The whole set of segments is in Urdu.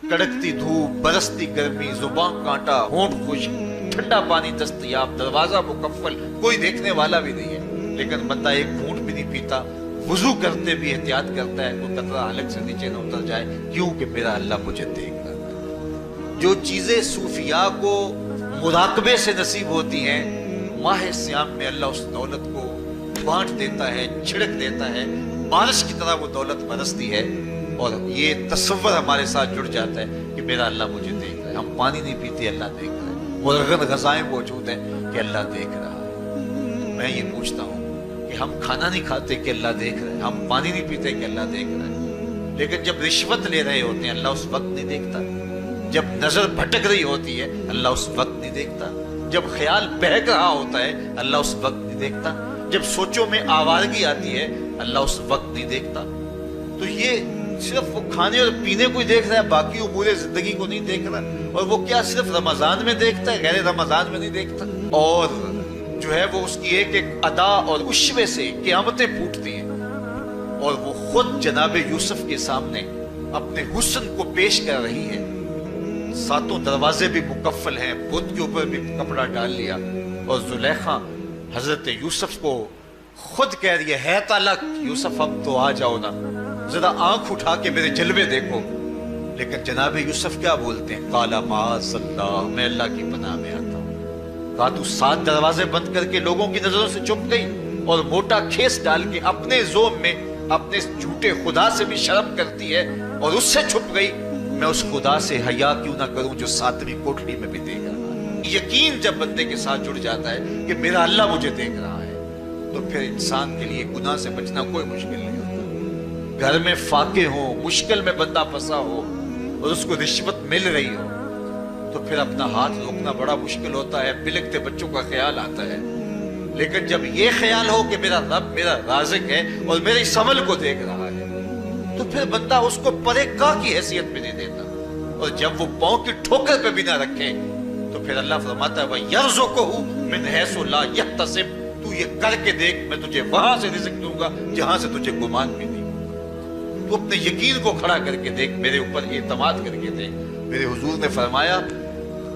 کڑکتی دھوپ، برستی گرمی، زبان کانٹا، ہونٹ خشک، ٹھنڈا پانی دستیاب، دروازہ مکفل، کوئی دیکھنے والا بھی نہیں ہے، لیکن بندہ ایک گھونٹ بھی نہیں پیتا، وضو کرتے بھی احتیاط کرتا ہے کوئی قطرہ حلق سے نیچے نہ اتر جائے، کیوں کہ میرا اللہ مجھے دیکھ رہا ہے۔ جو چیزیں صوفیاء کو مراقبے سے نصیب ہوتی ہیں، ماہ سیام میں اللہ اس دولت کو بانٹ دیتا ہے، چھڑک دیتا ہے، بارش کی طرح وہ دولت برستی ہے، اور یہ تصور ہمارے ساتھ جڑ جاتا ہے کہ میرا اللہ مجھے دیکھ رہا ہے۔ ہم پانی نہیں پیتے، اللہ دیکھ رہا ہے، مرغن غذائیں موجود ہیں کہ اللہ دیکھ رہا ہے۔ میں یہ پوچھتا ہوں کہ ہم کھانا نہیں کھاتے کہ اللہ دیکھ رہا ہے، ہم پانی نہیں پیتے کہ اللہ دیکھ رہا ہے، لیکن جب رشوت لے رہے ہوتے ہیں اللہ اس وقت نہیں دیکھتا، جب نظر بھٹک رہی ہوتی ہے اللہ اس وقت نہیں دیکھتا، جب خیال بہک رہا ہوتا ہے اللہ اس وقت نہیں دیکھتا، جب سوچوں میں آوارگی آتی ہے اللہ اس وقت نہیں دیکھتا۔ تو یہ صرف وہ کھانے اور پینے کو ہی دیکھ رہا ہے، باقی امور زندگی کو نہیں دیکھ رہا، اور وہ کیا صرف رمضان میں دیکھتا ہے، غیر رمضان میں نہیں دیکھتا؟ اور جو ہے وہ اس کی ایک ایک ادا اور اشوے سے قیامتیں پھوٹتی ہیں، اور وہ خود جناب یوسف کے سامنے اپنے حسن کو پیش کر رہی ہے، ساتوں دروازے بھی مکفل ہیں، بت کے اوپر بھی کپڑا ڈال لیا، اور زلیخا حضرت یوسف کو خود کہہ رہی ہے طالق یوسف اب تو آ جاؤ نا، ذرا آنکھ اٹھا کے میرے جلوے دیکھو، لیکن جناب یوسف کیا بولتے ہیں؟ قال معاذ اللہ، میں اللہ کی پناہ میں آتا ہوں۔ کہا تو 7 دروازے بند کر کے لوگوں کی نظروں سے چھپ گئی، اور موٹا کھیس ڈال کے اپنے زوم میں اپنے جھوٹے خدا سے بھی شرم کرتی ہے اور اس سے چھپ گئی، میں اس خدا سے حیا کیوں نہ کروں جو 7ویں کوٹھڑی میں بھی دیکھ رہا ہے۔ یقین جب بندے کے ساتھ جڑ جاتا ہے کہ میرا اللہ مجھے دیکھ رہا ہے، تو پھر انسان کے لیے گناہ سے بچنا کوئی مشکل نہیں ہوتا۔ گھر میں فاقے ہوں، مشکل میں بندہ پھنسا ہو اور اس کو رشوت مل رہی ہو، تو پھر اپنا ہاتھ روکنا بڑا مشکل ہوتا ہے، بلکتے بچوں کا خیال آتا ہے، لیکن جب یہ خیال ہو کہ میرا رب میرا رازق ہے اور میرے اس عمل کو دیکھ رہا ہے، تو پھر بندہ اس کو پرے کا کی حیثیت میں نہیں دیتا، اور جب وہ پاؤں کی ٹھوکر پہ بھی نہ رکھے تو پھر اللہ فرماتا ہے وَيَرْزُقُهُ مِنْ حَيْثُ لَا يَحْتَسِبُ، تو یہ کر کے دیکھ میں تجھے وہاں سے رزق دوں گا جہاں سے تجھے گمان بھی نہیں ہوگا۔ تو اپنے یقین کو کھڑا کر کے دیکھ، میرے اوپر اعتماد کر کے دیکھ۔ میرے حضور نے فرمایا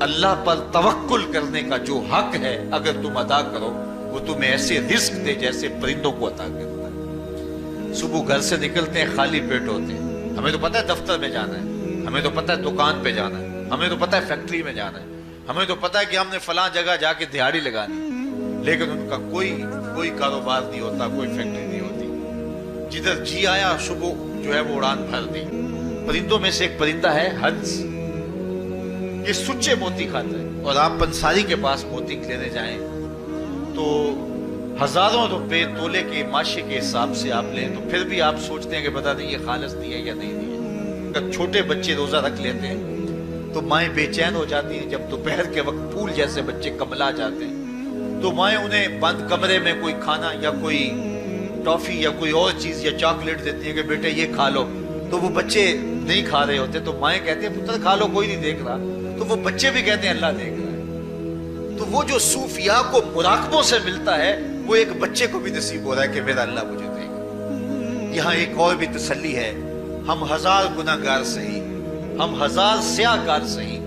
اللہ پر توکل کرنے کا جو حق ہے اگر تم ادا کرو، وہ تمہیں ایسے رزق دے جیسے پرندوں کو عطا کرتا ہے۔ صبح گھر سے نکلتے ہیں خالی پیٹ ہوتے ہیں، ہمیں تو پتہ ہے دفتر میں جانا ہے، ہمیں تو پتہ ہے دکان پہ جانا ہے، ہمیں تو پتہ ہے فیکٹری میں جانا ہے، ہمیں تو پتہ ہے کہ ہم نے فلاں جگہ جا کے دہاڑی لگانی، لیکن ان کا کوئی کاروبار نہیں ہوتا، کوئی فیکٹری نہیں ہوتی، جدھر جی آیا صبح جو ہے وہ اڑان بھر دی۔ پرندوں میں سے ایک پرندہ ہے ہنس، یہ سچے موتی کھاتا ہے، اور آپ پنساری کے پاس موتی لینے جائیں تو ہزاروں روپے تولے کے ماشے کے حساب سے آپ لیں، تو پھر بھی آپ سوچتے ہیں کہ پتہ نہیں یہ خالص دی ہے یا نہیں دی ہے۔ اگر چھوٹے بچے روزہ رکھ لیتے ہیں تو مائیں بے چین ہو جاتی ہیں، جب دوپہر کے وقت پھول جیسے بچے کملا جاتے ہیں تو مائیں انہیں بند کمرے میں کوئی کھانا یا کوئی ٹافی یا کوئی اور چیز یا چاکلیٹ دیتی ہیں کہ بیٹے یہ کھا لو، تو وہ بچے نہیں کھا رہے ہوتے، تو مائیں کہتے ہیں پتر کھا لو کوئی نہیں دیکھ رہا، تو وہ بچے بھی کہتے ہیں اللہ دیکھ رہا ہے۔ تو وہ جو صوفیاء کو مراقبوں سے ملتا ہے وہ ایک بچے کو بھی نصیب ہو رہا ہے کہ میرا اللہ مجھے دیکھ رہا ہے۔ یہاں ایک اور بھی تسلی ہے، ہم 1000 گناہ گار سہی، ہم 1000 سیاہ کار سہی،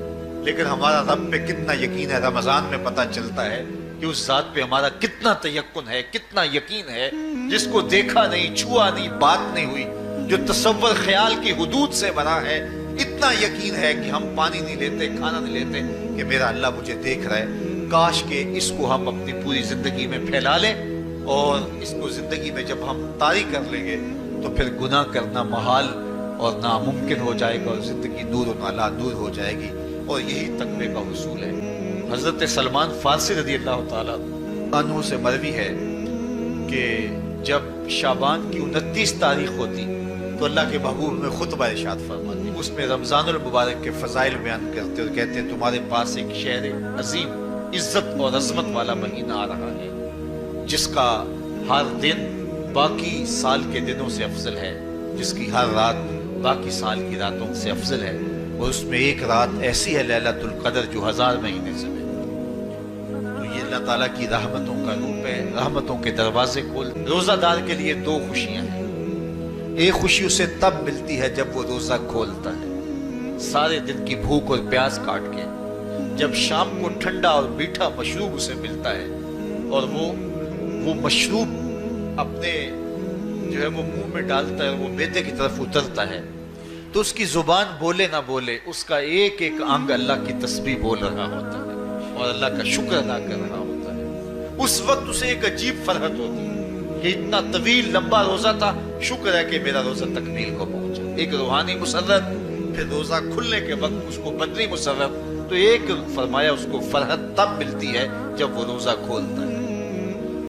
لیکن ہمارا رب پہ کتنا یقین ہے رمضان میں پتہ چلتا ہے کہ اس ذات پہ ہمارا کتنا تیقن ہے، کتنا یقین ہے، جس کو دیکھا نہیں، چھوا نہیں، بات نہیں ہوئی، جو تصور خیال کی حدود سے بنا ہے، اتنا یقین ہے کہ ہم پانی نہیں لیتے، کھانا نہیں لیتے کہ میرا اللہ مجھے دیکھ رہا ہے۔ کاش کہ اس کو ہم اپنی پوری زندگی میں پھیلا لیں، اور اس کو زندگی میں جب ہم طاری کر لیں گے تو پھر گناہ کرنا محال اور ناممکن ہو جائے گا، اور زندگی نور و علا نور ہو جائے گی، اور یہی تقوی کا حصول ہے۔ حضرت سلمان فارسی رضی اللہ تعالیٰ عنہ سے مروی ہے کہ جب شعبان کی 29 تاریخ ہوتی تو اللہ کے محبوب میں خطبہ ارشاد فرماتے، اس میں رمضان المبارک کے فضائل بیان کرتے اور کہتے ہیں تمہارے پاس ایک شہر عظیم، عزت اور عظمت والا مہینہ آ رہا ہے، جس کا ہر دن باقی سال کے دنوں سے افضل ہے، جس کی ہر رات باقی سال کی راتوں سے افضل ہے، اور اس میں ایک رات ایسی ہے لیلۃ القدر جو 1000 مہینے سے بہتر۔ تو یہ اللہ تعالیٰ کی رحمتوں کا روپ ہے، رحمتوں کے دروازے کھول۔ روزہ دار کے لیے 2 خوشیاں ہیں، ایک خوشی اسے تب ملتی ہے جب وہ روزہ کھولتا ہے، سارے دن کی بھوک اور پیاس کاٹ کے جب شام کو ٹھنڈا اور میٹھا مشروب اسے ملتا ہے اور وہ مشروب اپنے جو ہے وہ منہ میں ڈالتا ہے اور وہ معدے کی طرف اترتا ہے تو اس کی زبان بولے نہ بولے اس کا ایک ایک انگ اللہ کی تسبیح بول رہا ہوتا ہے اور اللہ کا شکر ادا کر رہا ہوتا ہے. اس وقت اسے ایک عجیب فرحت ہوتی ہے کہ اتنا طویل لمبا روزہ تھا, شکر ہے کہ میرا روزہ تکمیل کو پہنچا. ایک روحانی مسرت, پھر روزہ کھلنے کے وقت اس کو بدنی مسرت. تو ایک فرمایا اس کو فرحت تب ملتی ہے جب وہ روزہ کھولتا ہے.